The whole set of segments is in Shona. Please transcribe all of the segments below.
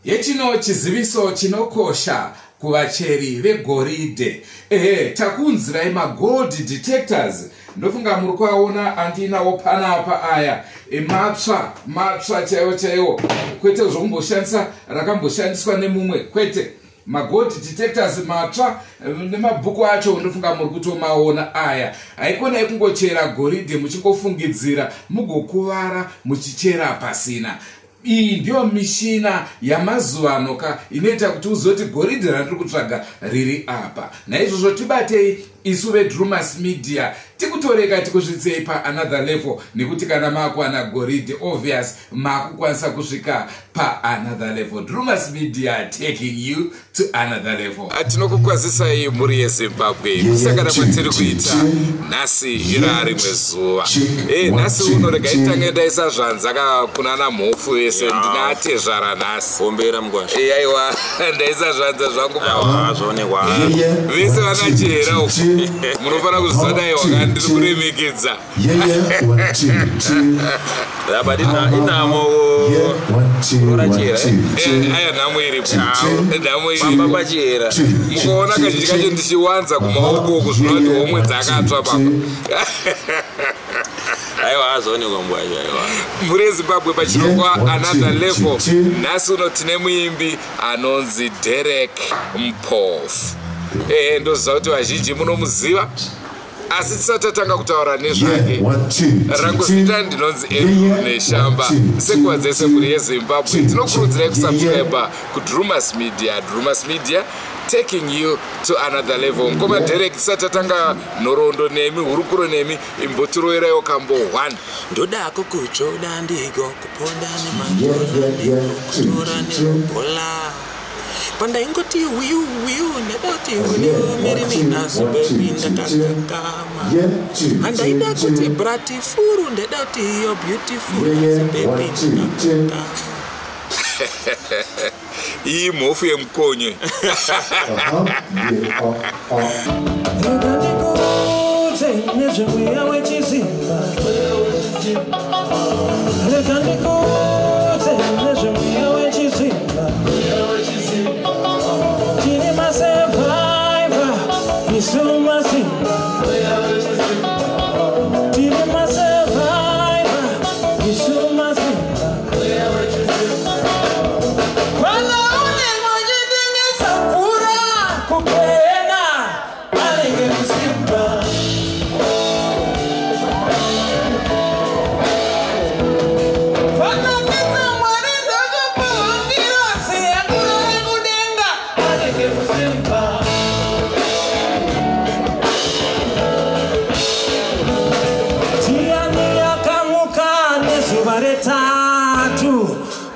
Yechino chiziviso chinokosha kuvacheri vegoridhe. Takunzirai magold detectors. Ndofunga muri kuaona andinawo panapa aya. Matsva chaiwo. Kwete zvokumboshandisa rakamboshandiswa nemumwe. Kwete. Magold detectors matsva nemabhuku acho ndofunga muri kutomaona aya. Haikona kungochera goridhe muchingofungidzira mugokuvara muchichera pasina. Iyi ndiyo mishina yamazuva inoita kuti uzoti goridhe randiri kutsvaga riri apa. Naizvozvo tibatei isu veDrumas Media tikutoreka tikusvitsei paanother level, nekuti kana makuwana goridhe obvious makukwanisa kusvika paanother level. Drumas Media taking you to another level. Tinokukwazisai muri yeZimbabwe kusangana kwatiri kuita nhasi iri rimwe zuva. Nhasi unorega itange ndaisa zvanzaka kunana mhofu yese ndinatezvara nhasi. Ombera mugwasha. Aiwa ndaisa zvanza zvangu pa. Zvonekwa. Vese vanachera uko. Munofana kuziva dai wakandiri kuremekedza. Labadina inamo urachera. Aya nhamo iripo. Nhamo iripo. Mamba pachera. Mukaona kazhinji kacho ndichiwanza kumaoko uku zvinoti homwe dzakatsva papa. Aiwa azonekwa mbwaja aiwa. Muri yeZimbabwe pachirongwa another level. Nhasi uno tine muimbi anonzi Derek Mpofu. Ndoziva kuti vazhinji munomuziva, asi tisati tatanga kutaura nezvake. Rangosvita ndinonzi Ebru Neshamba. Sekuva dzese muri yeZimbabwe tinokurudzirai kusubscribe kuDrumas Media. Drumas Media taking you to another level. Ngoma Derek tisati tatanga nhoroondo nemi, hurukuro nemi, imbotiroveraiwo kambo 1. Ndoda kukuchoda ndigo kuponda nemakora ndigo kutora nerubola. Panda ingoti wiu ndati wiu meri minasu baby ndakakama. Andaida kuti brati furu ndati you're beautiful baby ndakakama. Iyi mhofu yemukonye.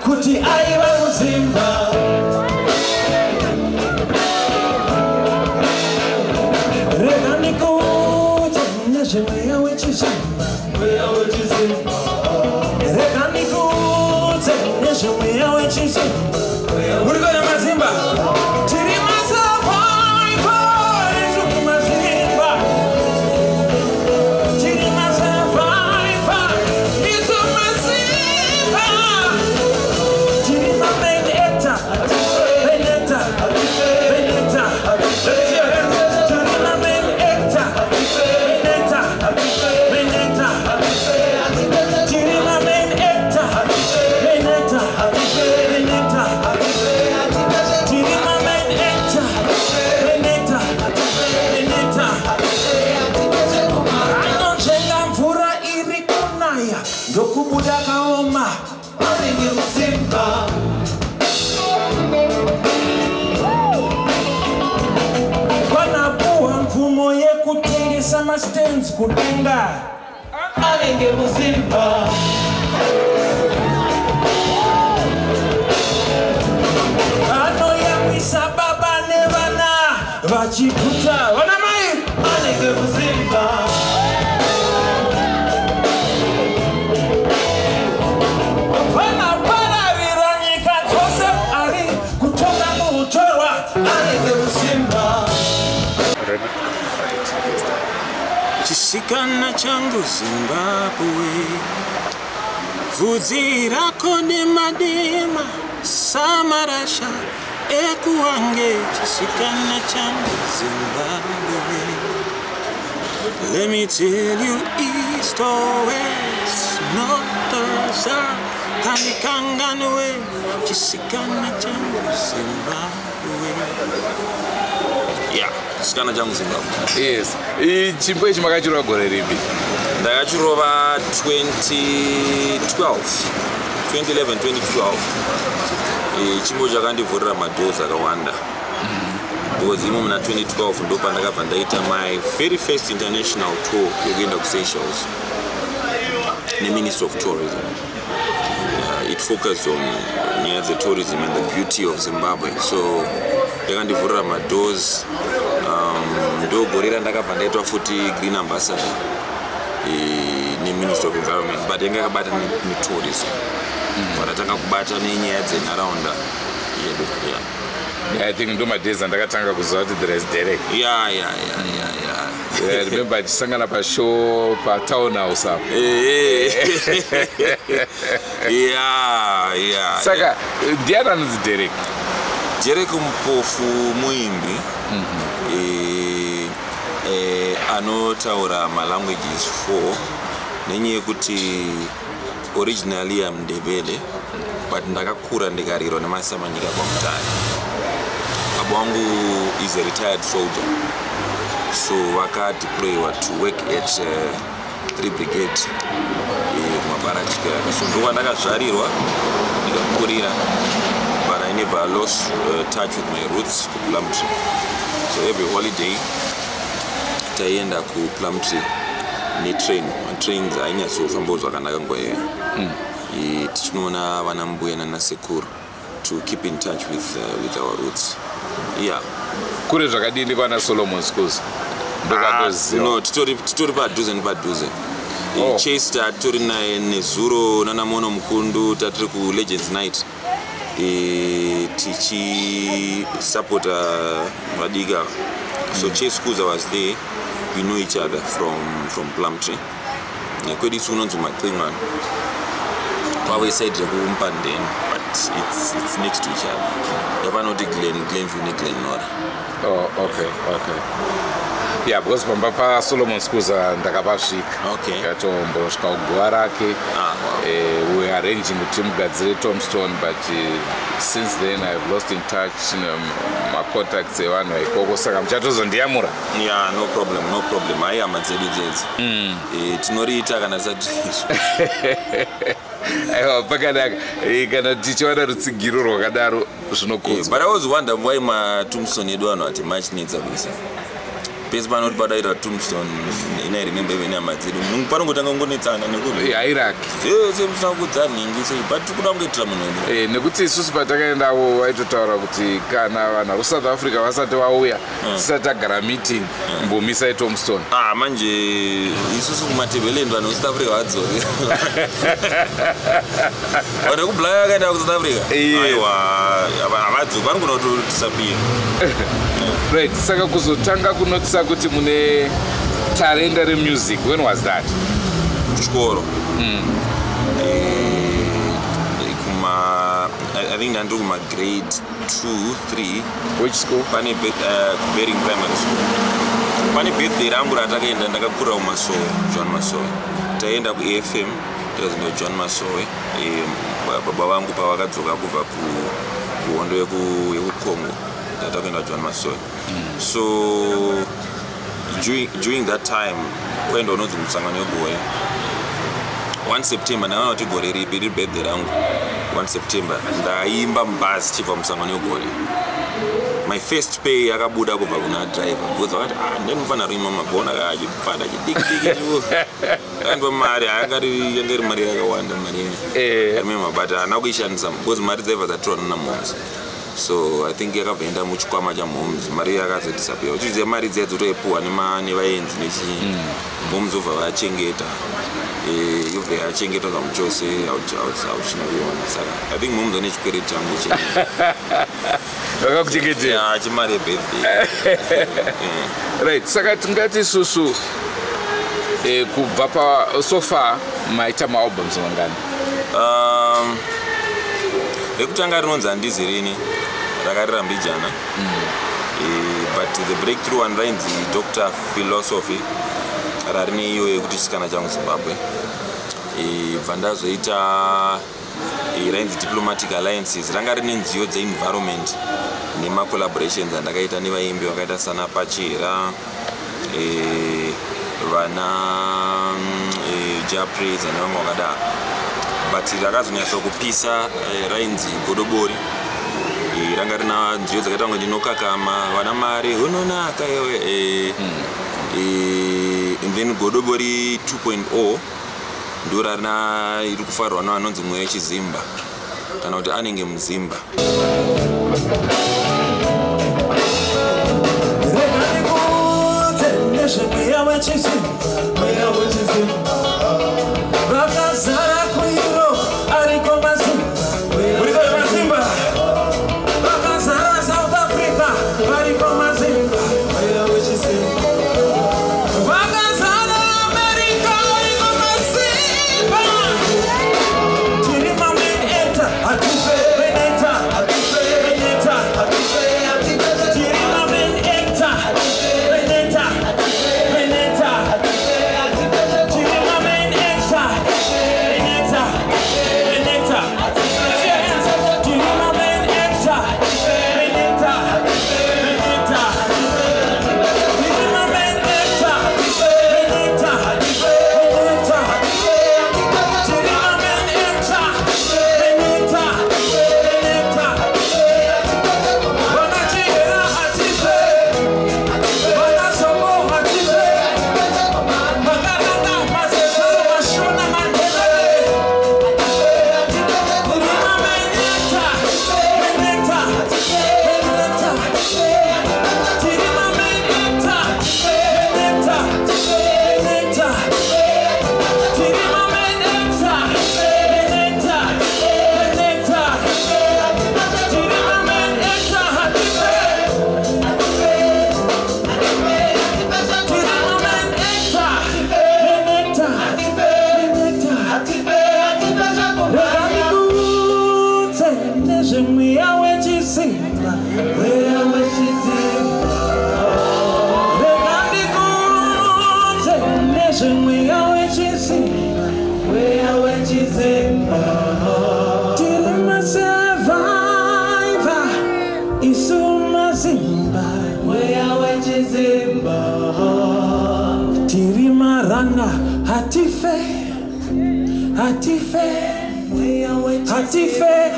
Kuti aiva kuzimba rega ndikuudze nezvemweya wechizimba rega ndikuudze nezvemweya wechizimba uri kuona mazimba tiri masavaiva isu kumazimba tiri masavaiva isu mazimba tiri main actor ndokubuda kaoma anenge kusimba kwanapuwa mvumo yekutengesa mastands kudenga anenge kusimba anoyamwisa baba nevana vachikuta vana mai anenge kusimba Chisikana changu Zimbabwe, vudzi rako nemadema samarasha ekuwange chisikana changu Zimbabwe. Let me tell you, east or west, north or south, kandikanganwe chisikana changu Zimbabwe. Yeah, chisikana changu Zimbabwe. Yes. Chimbo ichi makachirova gore ripi? Ndakachirova 2011, 2012. Chimbo chakandivhurira madoors akawanda. Because imo muna 2012 ndo pandakabva ndaita my very first international tour yokuenda kuSeychelles neMinistry of Tourism. It focused on the tourism and the beauty of Zimbabwe. So yakandivhurira madoors. Ndo gore randakabva ndaitwa futi green ambassador neMinistry of Environment, but yanga yakabata netourism. Varatanga kubata nenyaya dzenharaunda yedu. I think ndo madezi andakatanga kuziva kuti there is Derek. Yeah. I remember achisangana pashow patown house apo. Yeah. Saka ndiani anonzi Derek? Derek mupofu muimbi. Anotaura languages 4 nenyaya yekuti originally I'm Ndebele, but ndakakura ndikarirwa nemasamanyika kwaMutare. Baba wangu is a retired soldier, so vakadeploywa to work at 3 Brigade kumabarachika. So ndo ndakazvarirwa ndikakurira, but I never lost touch with my roots to Plumtree. So every holiday taienda ku Plumtree netrain. Trains ainyatsoufamba zvakanaka nguva iyoyo. Tichinoona vana mbuya nanasekuru to keep in touch with our roots. Yeah. Kure zvakadini kwana Solomon Schools? No, titori padhuze nepadhuze. Chester titori naye neZuro nanaMono Mukundu tatiri ku Legends Night. Tichi supporta Vadiga. So Chase Schools was there. We know each other from Plumtree. Kwedi sunonzo Maclingan. Power side Mpanden, but it's next to each other. Never know the Glenview and Glenmora. Oh, okay. Yeah, because pamba Solomon Schools ndakapasvika. Okay. Katombosvika kuguva rake. We were arranging kuti mugadzire Tombstone, but since then I've lost in touch. My contacts evanhu ikoko, saka muchatozondiyamura. Yeah, no problem. I am dzedu dzedzi. Tinoriita kana zati. Aiwa, pakanaka. Kana tichiwana rutsigiro rwakadaro zvinokudza. But I was wondering why my Tombstone edu vanhu ati much needs kuisa. Pesi panoti padaita Tombstone ina remember vene hama dzedu. Panongotanga ngonetsana nekuti. Hairaki. Semusana kudza nhingi sei, but tikuda kungoitira munhu. Nekuti isusu patakaendawo vaitotaura kuti kana vanhu veSouth Africa vasati vauya tisati tagara meeting mbomisai Tombstone. Manje isusu kumatebeleni vanhu veSouth Africa vadzori. Vanhu vekubulaya vakaenda kuSouth Africa. Aiwa, havadzoki vanogona kutotisapira. Right, saka kuzotanga kunotisa kuti mune talenda remusic, when was that? Kuchikoro. I think ndandiri kuma grade 2, 3. Which school? Pane Bering Primary School. Pane birthday rangu ratakaenda ndakakurira kuMasowe, John Masowe. Taenda kuAFM, takazinda John Masowe. Baba vangu pavakadzoka kubva kuhondo yekuCongo. Takaenda John Masowe. So during that time, kwenda unonzi musangano wegore. 1 September ndakaona kuti gore ripi riri birthday rangu. 1 September ndaimba mbhazi chibva musangano wegore. My first pay yakabuda kubva kuna driver because vakati ndinofanira kuima mabhona akachipfada chidiki kandwa mari akati yanga iri mari yakawanda mari remember but haana kuishandisa because mari dzaibva dzatorwa naMomzi. So I think yakabvenda muchikwama chaMomzi, mari yakazodisappear. Uchiziva mari dziya dzotoipuhwa nevaenzi nechii. Momzi obva vachengeta. Yobva yachengeta zvamuchose hauchina kuiona. Saka I think Momzi ane chikwere changu vakakuchengetera chimari yebirthday. Right, saka tingati isusu kubva pa so far maita maalbums mangani? rekutanga rinonzi handizi rini rakarirambidzana but the breakthrough one rainzi Dr. Philosophy rarine iyo yekuti chisikana changu Zimbabwe bva ndazoita rainzi Diplomatic Alliances ranga rine nziyo dze-environment nema-collaborations andakaita nevaimbi vakaita sana Pachera vana Japres nevamwe vakadaro but rakazonyatsa kupisa rainzi Godobori ranga rina nziyo dzakaita kunge ndinokakama vana mari unonaka iwe and then Godobori 2.0 ndo rarina iri kufarwa navanonzi mweya wechizimba kana kuti anenge muzimba.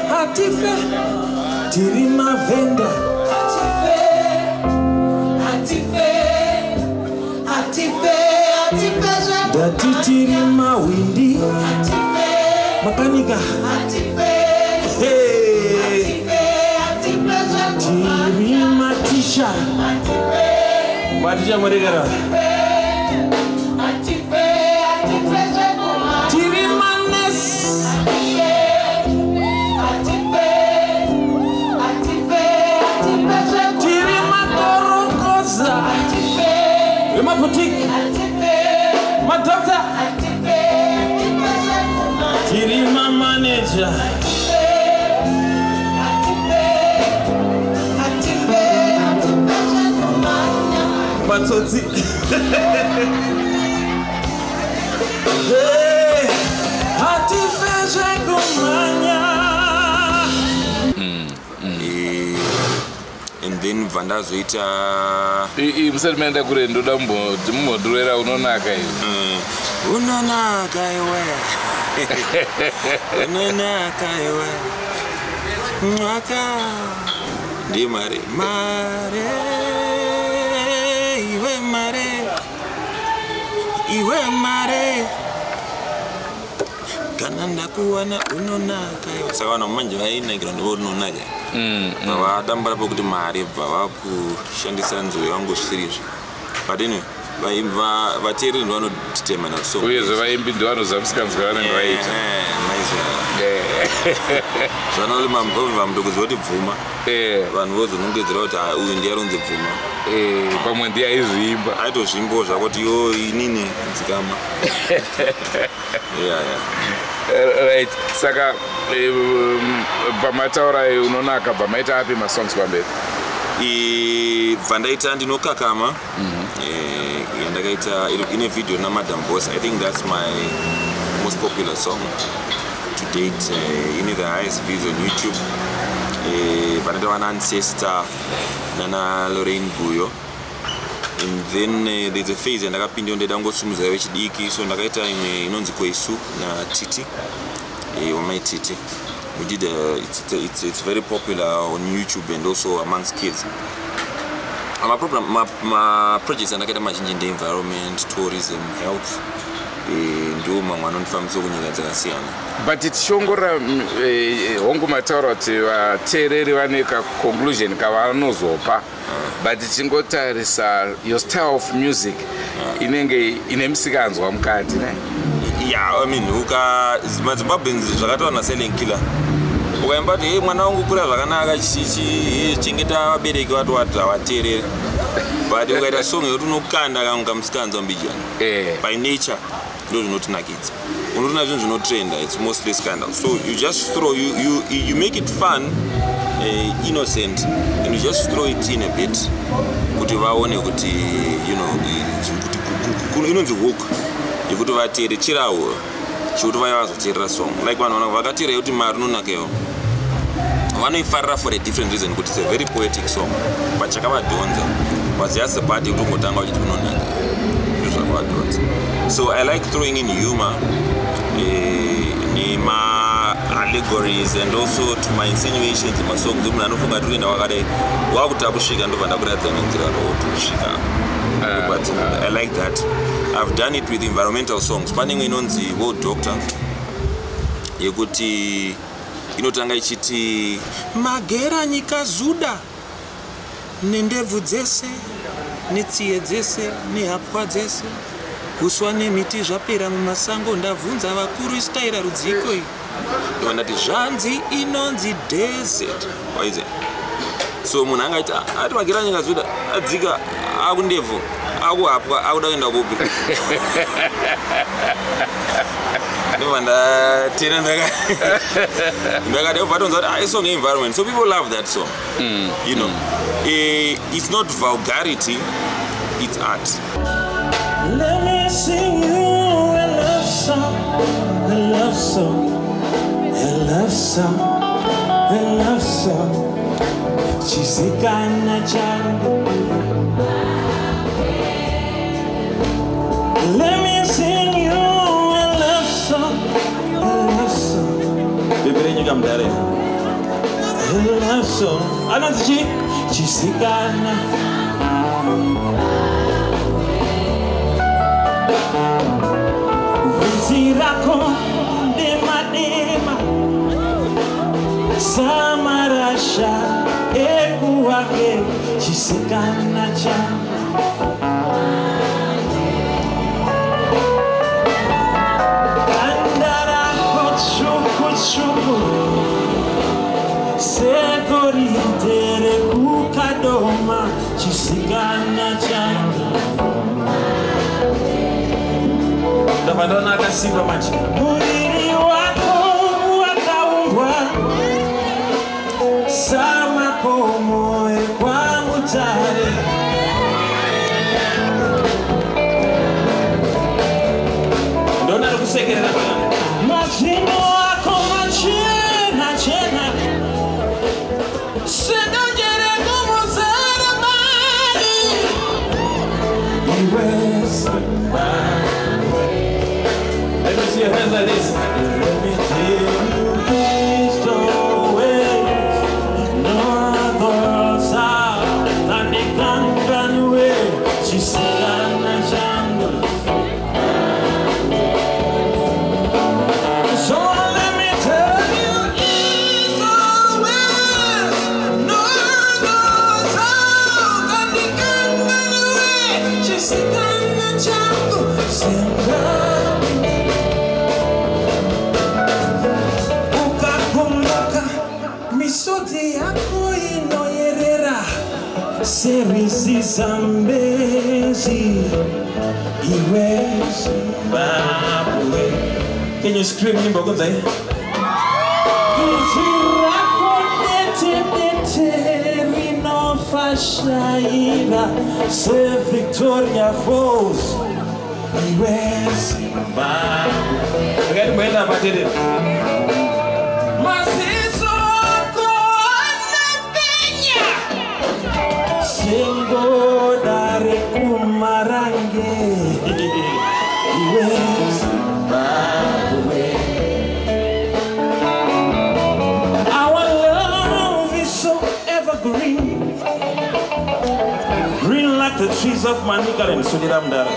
Hatife, Tirima Venda. Dati Tirima Windy. Makanika. Tirima Tisha. Matisha Morigara. My boutique, my doctor, Tirima manager, Batoti, hey, Hatife Kumanya. And then vandazoita msetimenda kure ndoda mumodurera unonaka iwe unonaka iwe unonaka iwe mwaka ndi mare iwe mare kana ndakuwana unonaka iwe saka vanhu manje vainakira ndivo unonaka vavadambara pokuti mari bva vakushandisa nzeve vangu zvisirizvo but anyway vateereri ndivanotitema so uyezve vaimbi ndivanozamisikanzwa vanenge vaita zvanova mudokozi voti bvuma vanhu vozonongedzera kuti uyu ndiyaronze bvuma pamwe ndiyaizviimba aitozvimbo zvakuti yo inini nzikama Right. Saka pamataura unonaka pamaita api masongs pamberi? Vandaita ndinokakama. Ndakaita ine video na Madam Boss. I think that's my most popular song to date. In the highest views on YouTube. Vandaita wana Ancestor nana Lorraine Buyo. And then there's a phase ndakapinda ndeda ngosumuza vechidiki, so ndakaita imwe inonzi Kwesu na Titi. My Titi. We did it's very popular on YouTube and also amongst kids. My projects are like in the environment, tourism, health. But it's shongora hongu mataura kuti vateereri vane conclusion kavanozopa, but tichingotarisa your style of music inenge ine misikanzwa mukati ne. Yeah, I mean maZimbabweans zvakatona silent killer. Ukaimba kuti mwana wangu kura zvakanaka chingeta vabereki vatu havateereri. But ukaita song yekuti unokanda kanga kamusikanzwa mbijana. By nature ndo zvinotinakidza. Unotoona zvinhu zvinotrenda, it's mostly scandal. So you just throw you make it fun, innocent, and you just throw it in a bit kuti vaone kuti inonzi hook yekuti vateere chirawo chekuti vaya vazoteerera song. Like vanhu vakateera kuti mari inonakawo vanoifarira for a different reason, kuti it's a very poetic song, but chakavadhonza was just the part yekuti ungotanga uchiti unonaka. So I like throwing in humor, my allegories, and also to my insinuations in my songs. But I like that. I've done it with environmental songs. Panning on the World Doctor, Yekuti inotanga ichiti magera nyika zuda nendevu dzese netsiye dzese nehapwa dzese uswa nemiti zvapera mumasango ndavhunza vakuru istaira rudziko iyi ndondati zvanzi inonzi desert. Why is it? So munhu angaita ati magera nyika zuda adzika akundevhu akuhapwa akuda kuenda kupi song environment. So people love that song. You know, it's not vulgarity, it's art. Let me sing you a love song, a love song, a love song, a love song. Chisikana changu. Let me sing you a love song, a love song. Baby, you come there. A love song. Ananzi chisikana. Vinzirako dema samarasha ekuwake chisikana changu. Sekoritere kukadoma chisikana changu. Ndabandona akasimba machi. Muriri wako wakaumbwa samakomo ekwamutare. Ndona kusekerera mazino wako machena chena. Let me see your hands like this. Let me tell you this story. No girls out and they can't run away. She said I'm a jungle. So let me tell you this story. No girls out and they can't run away. She said I'm a jungle. Misodi yako inoyerera serisi zambezi iwe Zimbabwe Can you scream nyimbo kwanza hii? Fashaira, se Victoria Falls, Iwezimba. Again, mwenda patede. Masisoko anapenya, Sengo dare kumarange, Iwezimba. Our love is so evergreen. Green like the trees of Manika and Sudiramdara.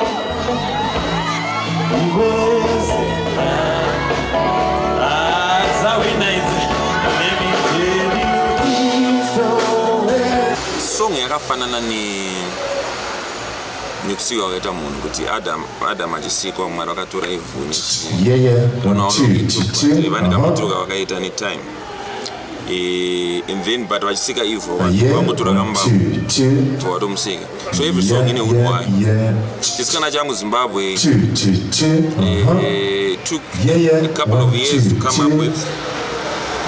Song yakafanana ni kusiwa wakaita munhu kuti Adam achisikwa Mwari wakatora ivhu vanikamutuka wakaita ni time. And then but vachisika ivhu vamutora kambavu vatomusika. So every song ine unhu wayo. Chisikana changu Zimbabwe took a couple of years to come up with,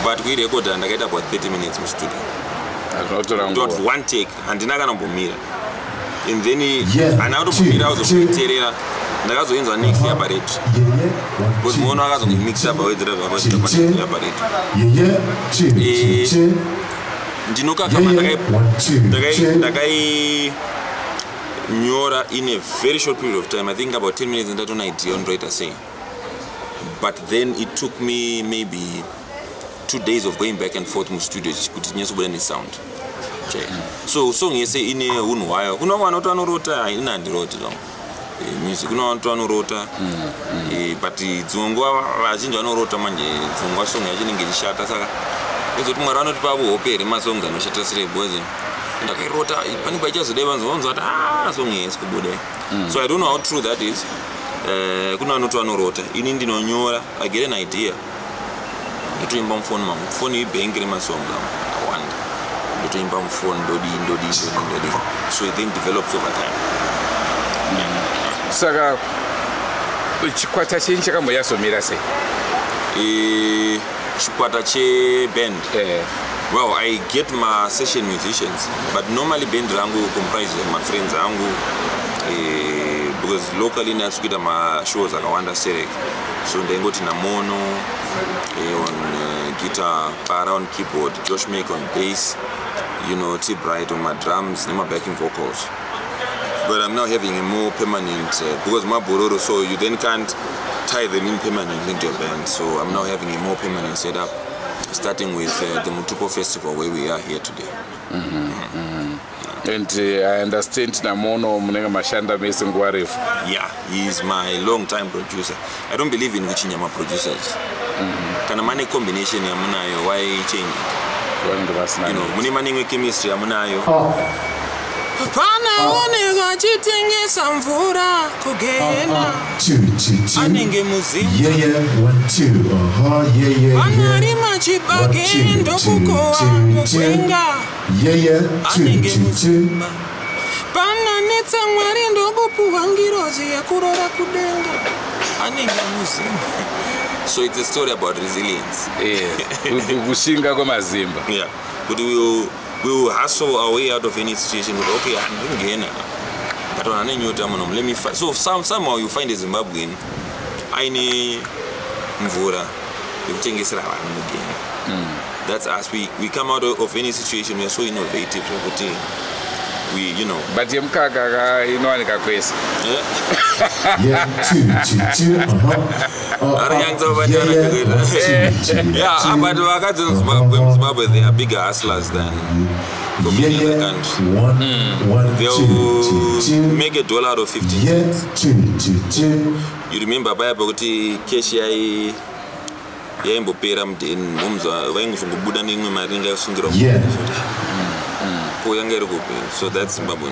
but we recorded ndakaita about 30 minutes mustudio. Not one take, handina kana mbomira. And then anautombomira uzomuterera ndakazoenzwa next year pareto. Because muono akazongimixa pawedzera papaita pareto. Ndinokakama ndakai nyora in a very short period of time. I think about 10 minutes and I don't idea on writer saying. But then it took me maybe 2 days of going back and forth in studio kuti nyatsobuda ne sound. Okay. So song yese ine unhu wayo. Kuna vana vanorota ina ndiroti long. Music kuna vantu vanorota. But dzongwa vazhinji vanorota manje dzongwa song yachinenge ichishata saka ezoti Mwari vanoti pavo opere masong anoshata sire boze. Ndakairota pane pachazodeva nzonzo ati song yese kubuda. So I don't know how true that is. Kuna vanoti vanorota. Ini ndinonyora, I get an idea. Ndotoimba mufoni mangu. Foni ibhengi remasonga awanda. Ndotoimba mufoni ndodi. So it then develops over time. Saka chikwata chinyi chakamboyazomira sei? Chikwata che band. Well, I get my session musicians, but normally band rangu comprises of my friends rangu. Because locally nasukita ma shows akawanda Serek. So ndengoti na Mono on guitar, Para on keyboard, Josh Make on bass, you know, T Bright on my drums, and my backing vocals. But I'm now having a more permanent, because my bororo, so you then can't tie them in permanently into your band. So I'm now having a more permanent setup, starting with the Mutupo Festival where we are here today. And I understand Namono Munenga Mashanda Mason Guarif. Yeah, he's my long-time producer. I don't believe in Wichinyama producers. Kana money combination ya munayo, why change? You know, muni money chemistry ya munayo. Pana onega chitengesa mvura kugenda. Anenge muzimu. Anari machibagendo kukoa kwenga. Anenge muzimu. Pana neta Mwari ndogopuwa ngirozi ya kurora kudenga. Anenge muzimu. So it's a story about resilience. Kushinga kwa mazimba. Yeah. But we will hustle our way out of any situation. Okay, I'm doing it. But on any new time, let me find. So somehow you find a Zimbabwean. I need mvura. You think it's again. That's us. We come out of any situation. We are so innovative. We, you know. But you mkaka inoanika kwesi. Yeah, but Zimbabwe, they are bigger hustlers than many other countries. They'll make $1 out of 15 cents. You remember Bayabogoti Keshi Yambopera in Mumza, Wangubuda Ningu Maringa Sungro. So that's Zimbabwe.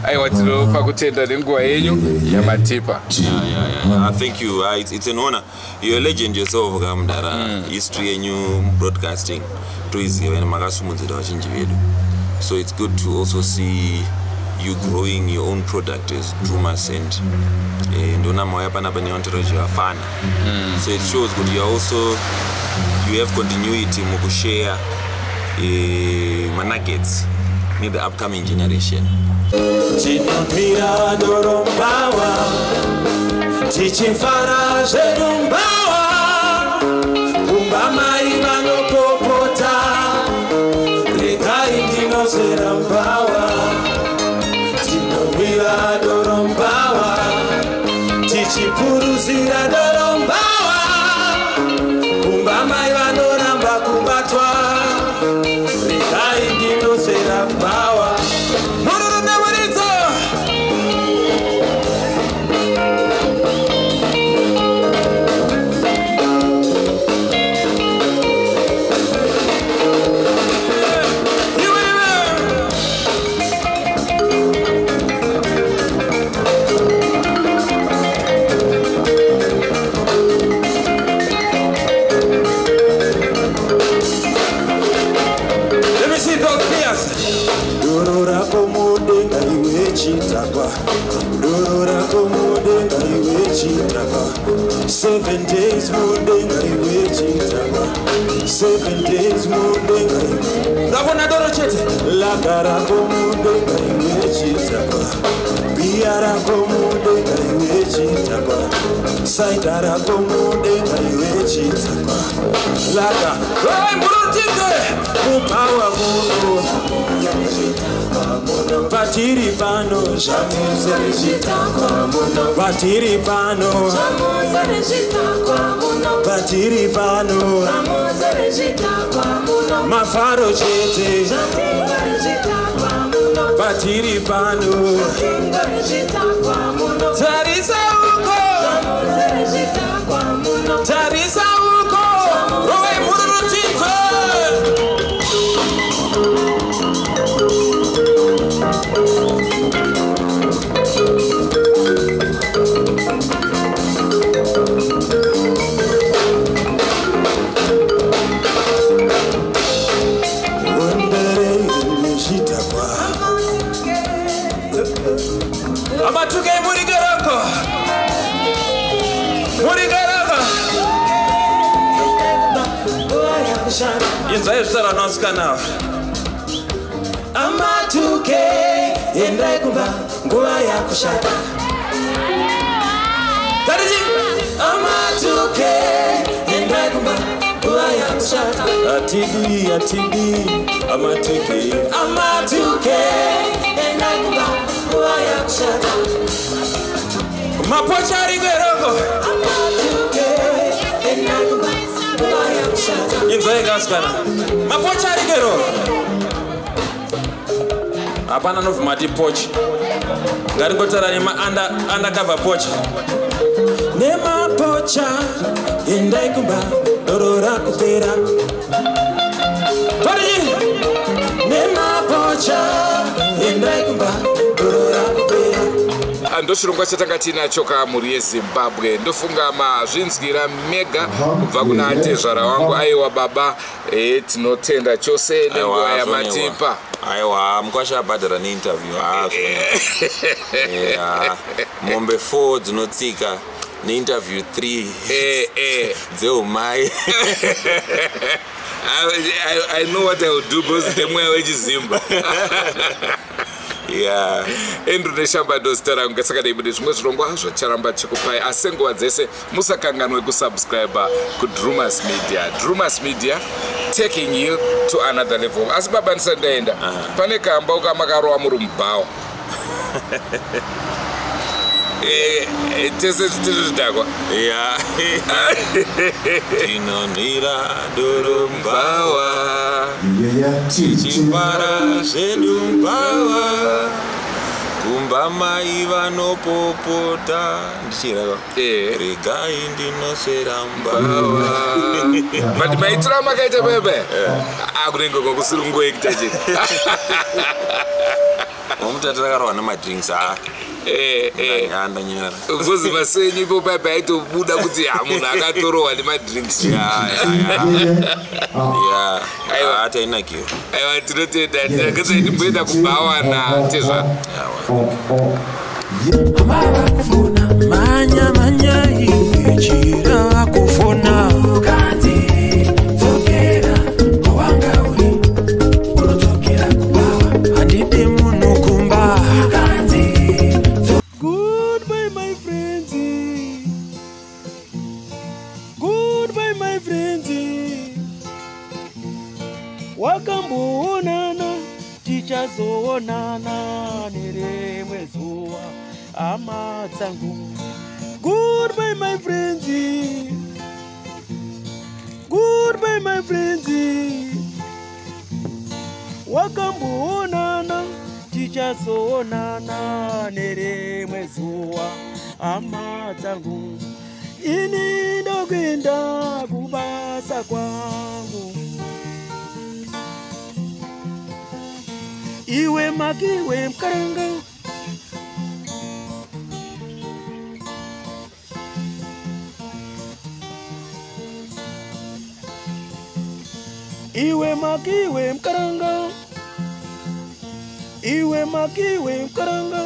I want to know Pakutenda Lingua Yamatipa. Yeah. Thank you. It's an honor. You're a legend yourself, Gamdara. History and new broadcasting. So it's good to also see you growing your own product as Drumas and ndona moya pana pane ontology yafana. So it shows good you also you have continuity muku share nuggets in the upcoming generation. Tinopira dorombawa tichifara zvedumbawa kumba mai vanopopota regai ndinosera mbawa. Tinopira dorombawa tichipuruzira dorombawa kumba mai vanoramba kubatwa regai ndinosera mbawa. Dorora komude ngaiwe chitaka 7 days mude ngaiwe chitaka 7 days mude ngaiwe Rabona doro chete lagara komude ngaiwe chitaka biara komude ngaiwe chitaka saidara komude ngaiwe chitaka laga oi murutike upawa muno Vatiri pano, vatiri pano, vatiri pano, mafaro chete, vatiri pano, tarisa uko, tarisa uko, roe murutiko. Amatuke murigarako Inza isara noska now Amatuke endai kumba nguva yakushata Kariji Amatuke endai kumba nguva yakushata Atidi Amatuke endai kumba nguva yakushata Mapocha rigeroko Amatuke endai kumba nguva yakushata Inza igaskana Mapocha rigeroko Hapana no vumati pochi Ngaringotara nema undercover pochi Nema pocha Endai kumba Dorora kupera Pari Nema pocha Endai kumba Dorora kupera Ndochirongwa chatakati nacho kamhuri yeZimbabwe ndofunga mazvinzwira mega kubva kuna atezvara wangu aiwa baba tinotenda chose nenguva yamatipa aiwa mukashabhadhara neinterview mombe 4 dzinotsika neinterview 3 dzeumai I know what I will do because the mweya wechizimba yeah Endro neshamba ndozita rangu ngasaka ndaibudira zvimwe zvirongwa zvacharamba chikupai asi nguva dzese musakanganwe kusubscribe kuDrumas Media. Drumas Media taking you to another level. Asi baba ndisandaenda pane kamba ukamakarowa muri mubhawa tese zvitiri zvidhakwa tinonhira dorombawa tichifara zvedumbawa kumba mai vanopopota ndichirava regai ndinosera mbawa but maitira makaita bebe akunenge kokusiringoekita chete omutatakarwa namadrinks andanyara Vozi vasenyu ipo papa ito buda kuti munhu akatorowa nemadrinks. hata inakiwa Aiwa tinotenda ndakatsa ndimboenda kubawana tezvana. Amava kufuna manya ichira kufuna kati tokera wanga uri unotokera kubawa andide munhu kumba kati. Goodbye my friends, goodbye my friends, wakamboonana tichazoonana nerimwe zuva hama dzangu. Goodbye my friends, goodbye my friends, wakamboonana tichazoonana nerimwe zuva hama dzangu. Ini ndokuenda kubasa kwangu, iwe makiwe mkaranga. Iwe makiwe mkaranga, iwe makiwe mkaranga.